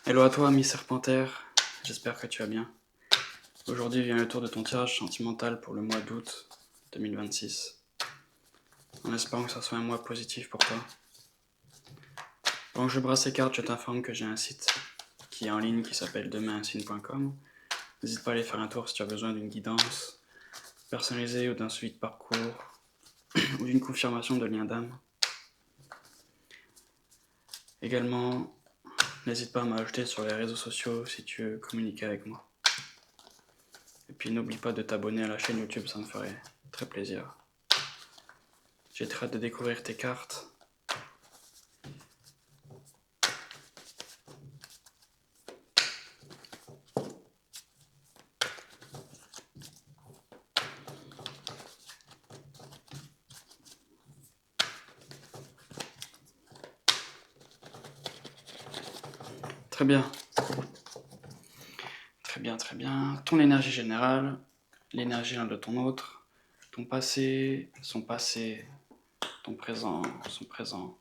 Hello à toi, ami Serpentaire, j'espère que tu vas bien. Aujourd'hui vient le tour de ton tirage sentimental pour le mois d'août 2026. En espérant que ça soit un mois positif pour toi. Pendant que je brasse les cartes, je t'informe que j'ai un site qui est en ligne qui s'appelle demainunsigne.com. N'hésite pas à aller faire un tour si tu as besoin d'une guidance personnalisée ou d'un suivi de parcours ou d'une confirmation de lien d'âme. Également, n'hésite pas à m'ajouter sur les réseaux sociaux si tu veux communiquer avec moi. Et puis n'oublie pas de t'abonner à la chaîne YouTube, ça me ferait très plaisir. J'ai très hâte de découvrir tes cartes. Très bien. Très bien, très bien. Ton énergie générale, l'énergie l'un de ton autre, ton passé, son passé, ton présent, son présent,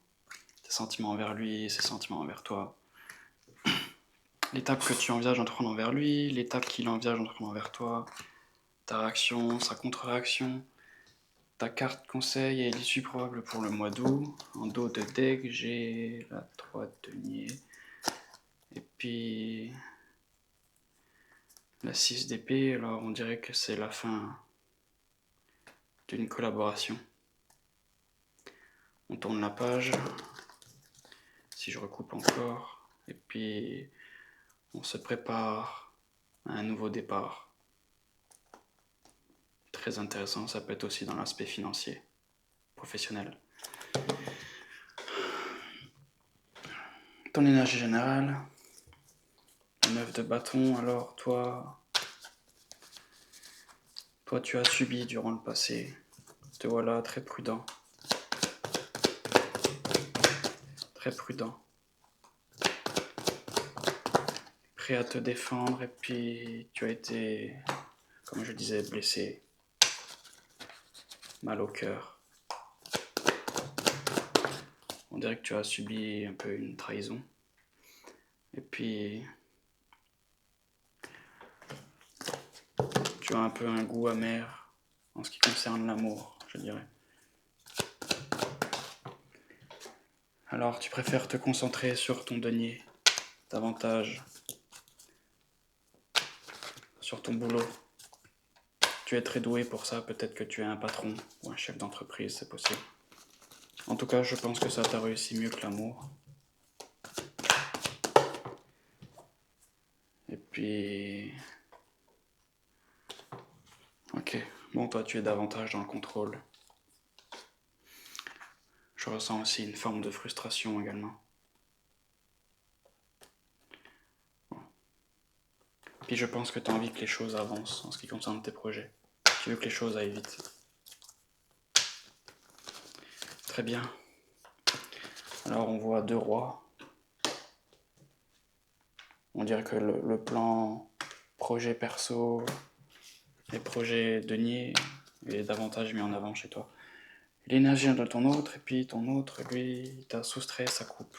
tes sentiments envers lui, ses sentiments envers toi. L'étape que tu envisages d'entreprendre envers lui, l'étape qu'il envisage d'entreprendre envers toi, ta réaction, sa contre-réaction, ta carte conseil et l'issue probable pour le mois d'août. En dos de deck, j'ai la 3 de denier. Et puis la 6 d'épée, alors on dirait que c'est la fin d'une collaboration. On tourne la page, si je recoupe encore, et puis on se prépare à un nouveau départ. Très intéressant, ça peut être aussi dans l'aspect financier, professionnel. Ton énergie générale, la 9 de bâton, alors toi tu as subi durant le passé, te voilà très prudent. Très prudent. Prêt à te défendre, et puis tu as été, comme je disais, blessé, mal au cœur. On dirait que tu as subi un peu une trahison. Et puis tu as un peu un goût amer en ce qui concerne l'amour, je dirais. Alors tu préfères te concentrer sur ton denier, davantage sur ton boulot. Tu es très doué pour ça, peut-être que tu es un patron ou un chef d'entreprise, c'est possible. En tout cas, je pense que ça t'a réussi mieux que l'amour. Et puis... Ok, bon, toi tu es davantage dans le contrôle. Je ressens aussi une forme de frustration également. Bon. Puis je pense que tu as envie que les choses avancent en ce qui concerne tes projets. Tu veux que les choses aillent vite. Très bien. Alors on voit 2 rois. On dirait que le plan projet perso et projet denier est davantage mis en avant chez toi. L'énergie de ton autre, et puis ton autre, lui, il t'a soustrait sa coupe.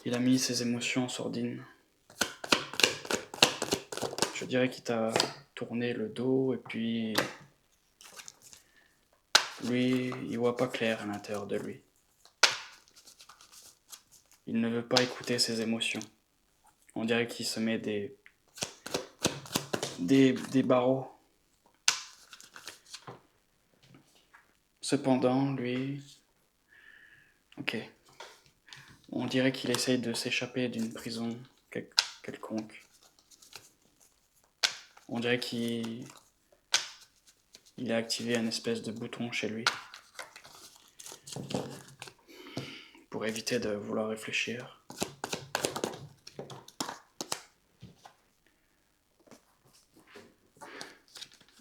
Il a mis ses émotions en sourdine. Je dirais qu'il t'a tourné le dos, et puis lui, il voit pas clair à l'intérieur de lui. Il ne veut pas écouter ses émotions. On dirait qu'il se met des barreaux. Cependant, lui... Ok. On dirait qu'il essaye de s'échapper d'une prison quelconque. On dirait qu'il a activé un espèce de bouton chez lui pour éviter de vouloir réfléchir.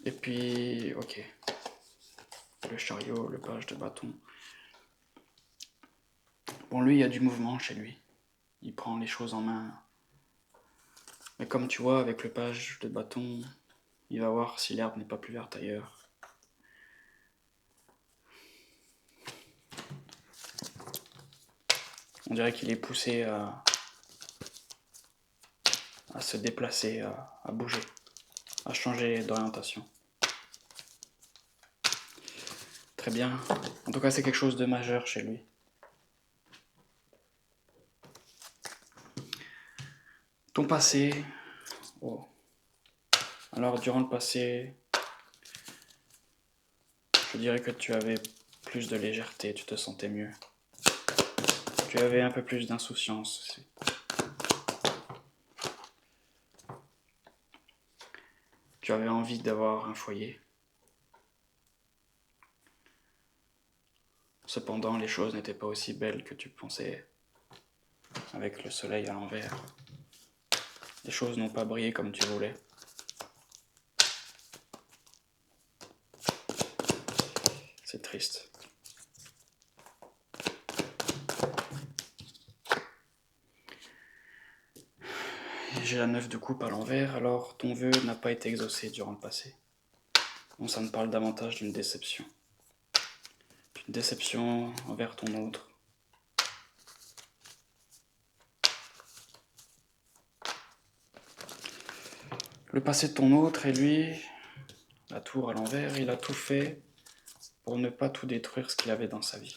Et puis, ok. Le chariot, le page de bâton. Bon, lui, il y a du mouvement chez lui. Il prend les choses en main. Mais comme tu vois, avec le page de bâton, il va voir si l'herbe n'est pas plus verte ailleurs. On dirait qu'il est poussé à se déplacer, à bouger, à changer d'orientation. Très bien. En tout cas, c'est quelque chose de majeur chez lui. Ton passé. Oh. Alors, durant le passé, je dirais que tu avais plus de légèreté, tu te sentais mieux. Tu avais un peu plus d'insouciance aussi. Tu avais envie d'avoir un foyer. Cependant, les choses n'étaient pas aussi belles que tu pensais avec le soleil à l'envers. Les choses n'ont pas brillé comme tu voulais. C'est triste. J'ai la 9 de coupe à l'envers, alors ton vœu n'a pas été exaucé durant le passé. Bon, ça me parle davantage d'une déception. Une déception envers ton autre. Le passé de ton autre, et lui, la tour à l'envers, il a tout fait pour ne pas tout détruire ce qu'il avait dans sa vie.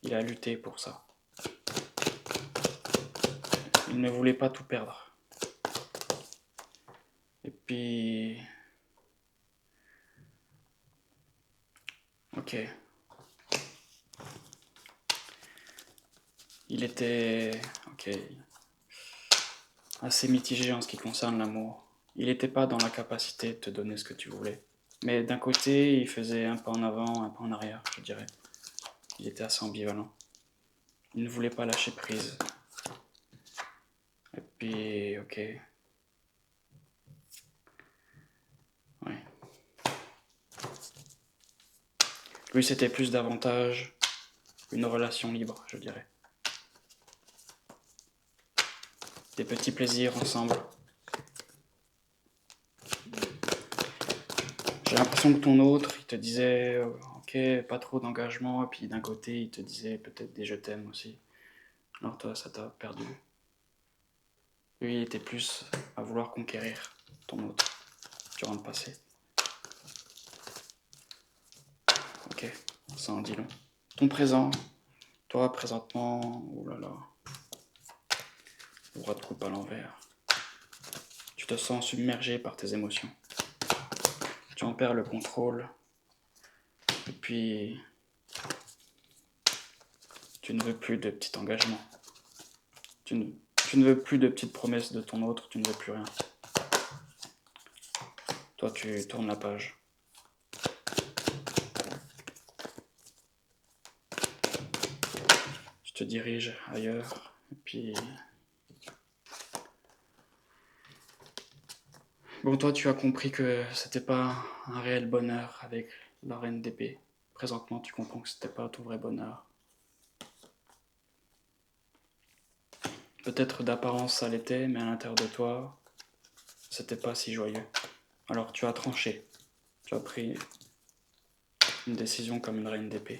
Il a lutté pour ça. Il ne voulait pas tout perdre. Et puis... Ok. Il était... Ok. Assez mitigé en ce qui concerne l'amour. Il n'était pas dans la capacité de te donner ce que tu voulais. Mais d'un côté, il faisait un pas en avant, un pas en arrière, je dirais. Il était assez ambivalent. Il ne voulait pas lâcher prise. Et puis, ok. Oui. Lui, c'était plus davantage une relation libre, je dirais. Des petits plaisirs ensemble. J'ai l'impression que ton autre, il te disait, ok, pas trop d'engagement, et puis d'un côté, il te disait peut-être des je t'aime aussi. Alors toi, ça t'a perdu. Lui, il était plus à vouloir conquérir ton autre durant le passé. Ok, ça en dit long. Ton présent, toi présentement, oh là là, le roi de coupe à l'envers. Tu te sens submergé par tes émotions. Tu en perds le contrôle. Et puis, tu ne veux plus de petit engagement. Tu ne veux plus de petites promesses de ton autre, tu ne veux plus rien. Toi, tu tournes la page. Tu te diriges ailleurs, et puis... Bon, toi, tu as compris que c'était pas un réel bonheur avec la reine d'épée. Présentement, tu comprends que c'était pas ton vrai bonheur. Peut-être d'apparence ça l'était, mais à l'intérieur de toi, c'était pas si joyeux. Alors tu as tranché. Tu as pris une décision comme une reine d'épée.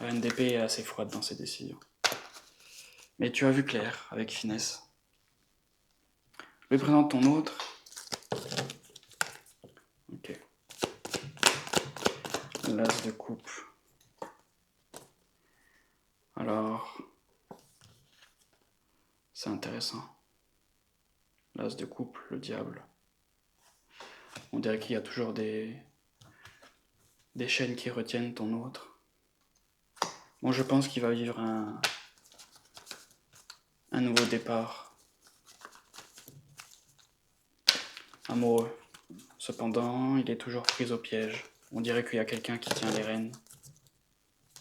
La reine d'épée est assez froide dans ses décisions. Mais tu as vu clair, avec finesse. Lui présente ton autre. Ok. L'as de coupe. Alors, c'est intéressant. L'as de coupe, le diable. On dirait qu'il y a toujours des chaînes qui retiennent ton autre. Bon, je pense qu'il va vivre un nouveau départ. Amoureux. Cependant, il est toujours pris au piège. On dirait qu'il y a quelqu'un qui tient les rênes.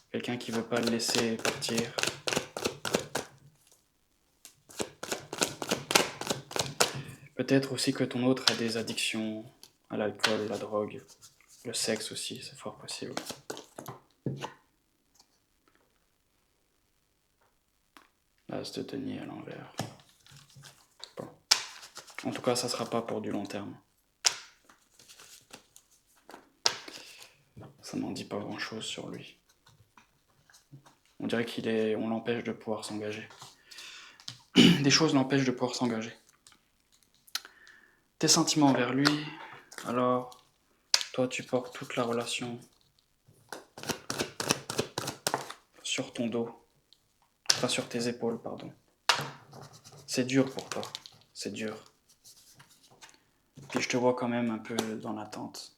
Quelqu'un qui veut pas le laisser partir. Peut-être aussi que ton autre a des addictions à l'alcool, la drogue, le sexe aussi, c'est fort possible. L'as de denier à l'envers. Bon. En tout cas, ça sera pas pour du long terme. Ça n'en dit pas grand-chose sur lui. On dirait on l'empêche de pouvoir s'engager. Des choses l'empêchent de pouvoir s'engager. Tes sentiments envers lui, alors toi tu portes toute la relation sur ton dos, enfin sur tes épaules, pardon. C'est dur pour toi, c'est dur. Puis je te vois quand même un peu dans l'attente.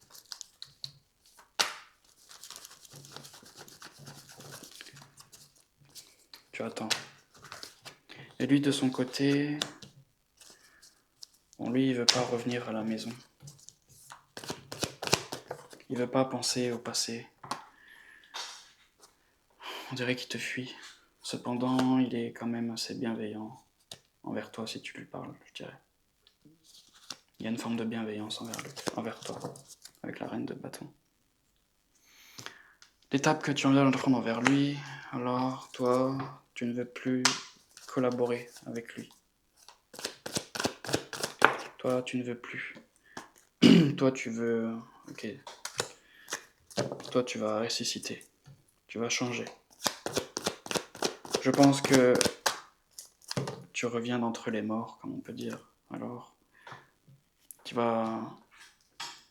Tu attends. Et lui de son côté, bon, lui il veut pas revenir à la maison. Il veut pas penser au passé. On dirait qu'il te fuit. Cependant, il est quand même assez bienveillant envers toi si tu lui parles, je dirais. Il y a une forme de bienveillance envers toi, avec la reine de bâton. L'étape que tu envies d'entendre envers lui, alors toi, tu ne veux plus collaborer avec lui. Toi, tu ne veux plus. Toi, tu veux... Ok. Toi, tu vas ressusciter. Tu vas changer. Je pense que tu reviens d'entre les morts, comme on peut dire. Alors, tu vas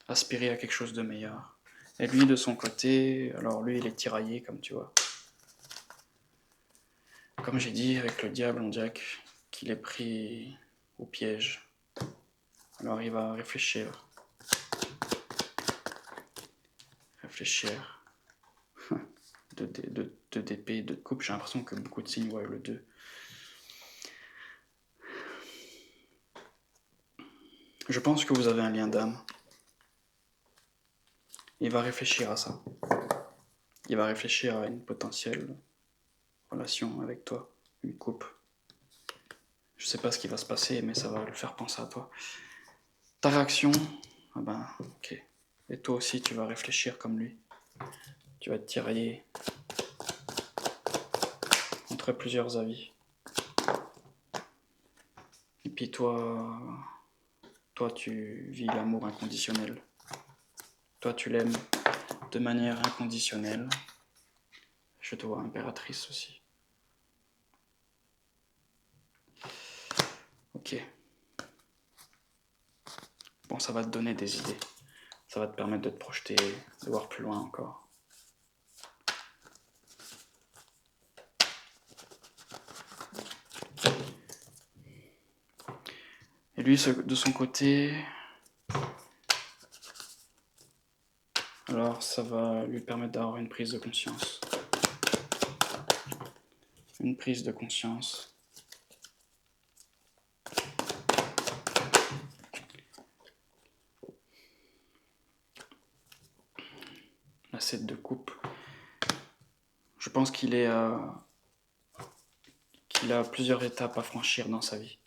aspirer à quelque chose de meilleur. Et lui, de son côté, alors lui, il est tiraillé, comme tu vois. Comme j'ai dit, avec le diable, on dirait qu'il est pris au piège. Alors il va réfléchir. Réfléchir. Deux d'épée, deux de coupe. J'ai l'impression que beaucoup de signes voient le 2. Je pense que vous avez un lien d'âme. Il va réfléchir à ça. Il va réfléchir à une potentielle relation avec toi, une coupe. Je sais pas ce qui va se passer, mais ça va le faire penser à toi. Ta réaction, ah ben, ok. Et toi aussi, tu vas réfléchir comme lui. Tu vas être tiraillé entre plusieurs avis. Et puis toi, tu vis l'amour inconditionnel. Toi, tu l'aimes de manière inconditionnelle. Je te vois impératrice aussi. Ok. Bon, ça va te donner des idées. Ça va te permettre de te projeter, de voir plus loin encore. Et lui, de son côté, alors ça va lui permettre d'avoir une prise de conscience. Une prise de conscience. La 7 de coupe. Je pense qu'il a plusieurs étapes à franchir dans sa vie.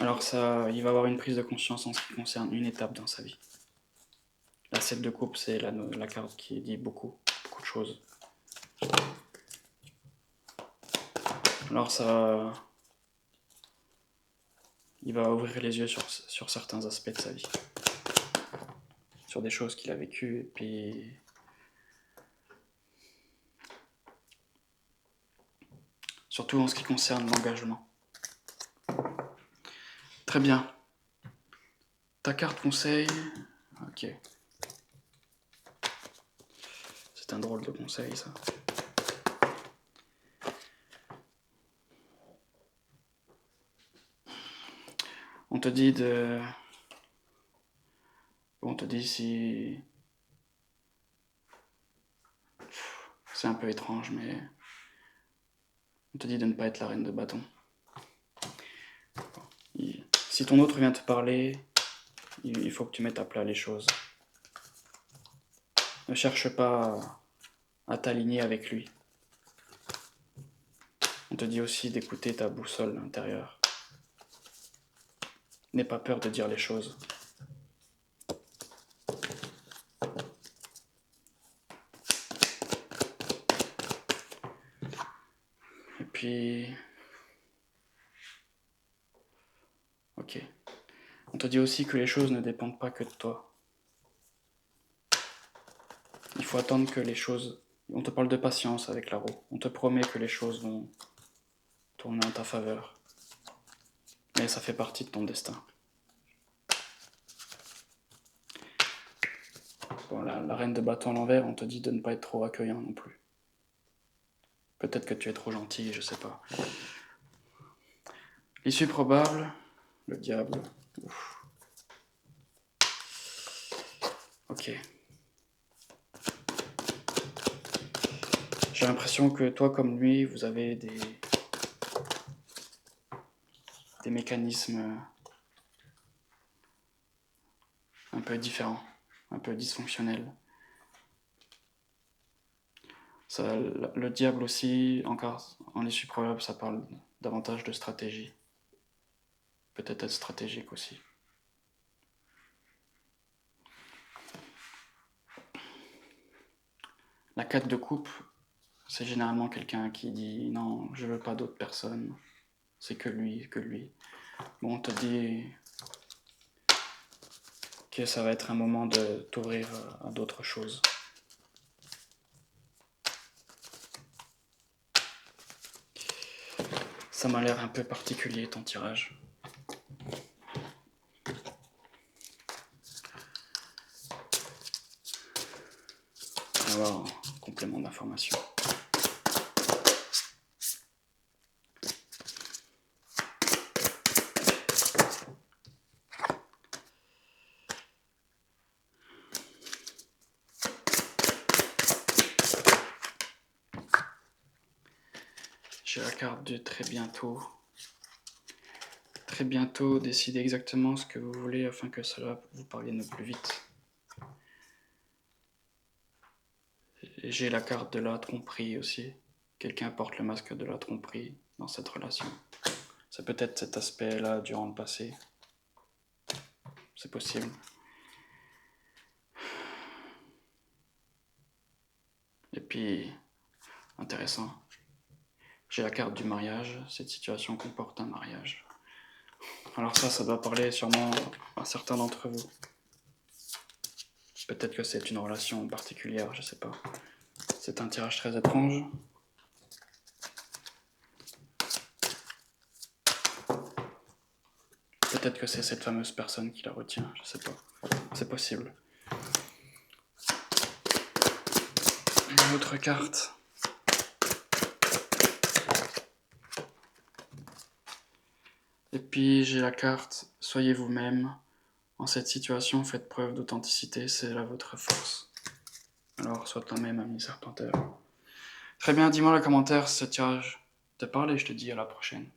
Alors ça, il va avoir une prise de conscience en ce qui concerne une étape dans sa vie. La 7 de coupe, c'est la carte qui dit beaucoup de choses. Alors ça, il va ouvrir les yeux sur certains aspects de sa vie. Sur des choses qu'il a vécues, et puis... Surtout en ce qui concerne l'engagement. Très bien. Ta carte conseil, ok. C'est un drôle de conseil, ça. On te dit de... On te dit si... C'est un peu étrange, mais... On te dit de ne pas être la reine de bâton. Si ton autre vient te parler, il faut que tu mettes à plat les choses. Ne cherche pas à t'aligner avec lui. On te dit aussi d'écouter ta boussole intérieure. N'aie pas peur de dire les choses. Et puis... Ok. On te dit aussi que les choses ne dépendent pas que de toi. Il faut attendre que les choses... On te parle de patience avec la roue. On te promet que les choses vont tourner en ta faveur. Mais ça fait partie de ton destin. Bon, la reine de bâton à l'envers, on te dit de ne pas être trop accueillant non plus. Peut-être que tu es trop gentil, je sais pas. L'issue probable, le diable. Ouf. Ok. J'ai l'impression que toi comme lui, vous avez des mécanismes un peu différents, un peu dysfonctionnels. Ça, le diable aussi, encore en issue probable, ça parle davantage de stratégie. Peut-être être stratégique aussi. La 4 de coupe, c'est généralement quelqu'un qui dit non, je veux pas d'autres personnes, c'est que lui, que lui. Bon, on te dit que ça va être un moment de t'ouvrir à d'autres choses. Ça m'a l'air un peu particulier ton tirage. On va avoir un complément d'information. J'ai la carte de très bientôt. Très bientôt, décidez exactement ce que vous voulez afin que cela vous parvienne plus vite. J'ai la carte de la tromperie aussi. Quelqu'un porte le masque de la tromperie dans cette relation. C'est peut-être cet aspect-là durant le passé. C'est possible. Et puis, intéressant, j'ai la carte du mariage. Cette situation comporte un mariage. Alors ça doit parler sûrement à certains d'entre vous. Peut-être que c'est une relation particulière, je sais pas. C'est un tirage très étrange. Peut-être que c'est cette fameuse personne qui la retient, je sais pas. C'est possible. Une autre carte. Et puis j'ai la carte « Soyez vous-même ». En cette situation, faites preuve d'authenticité, c'est là votre force. Alors, sois toi-même, ami Serpentaire. Très bien, dis-moi dans les commentaires si ce tirage te parle et je te dis à la prochaine.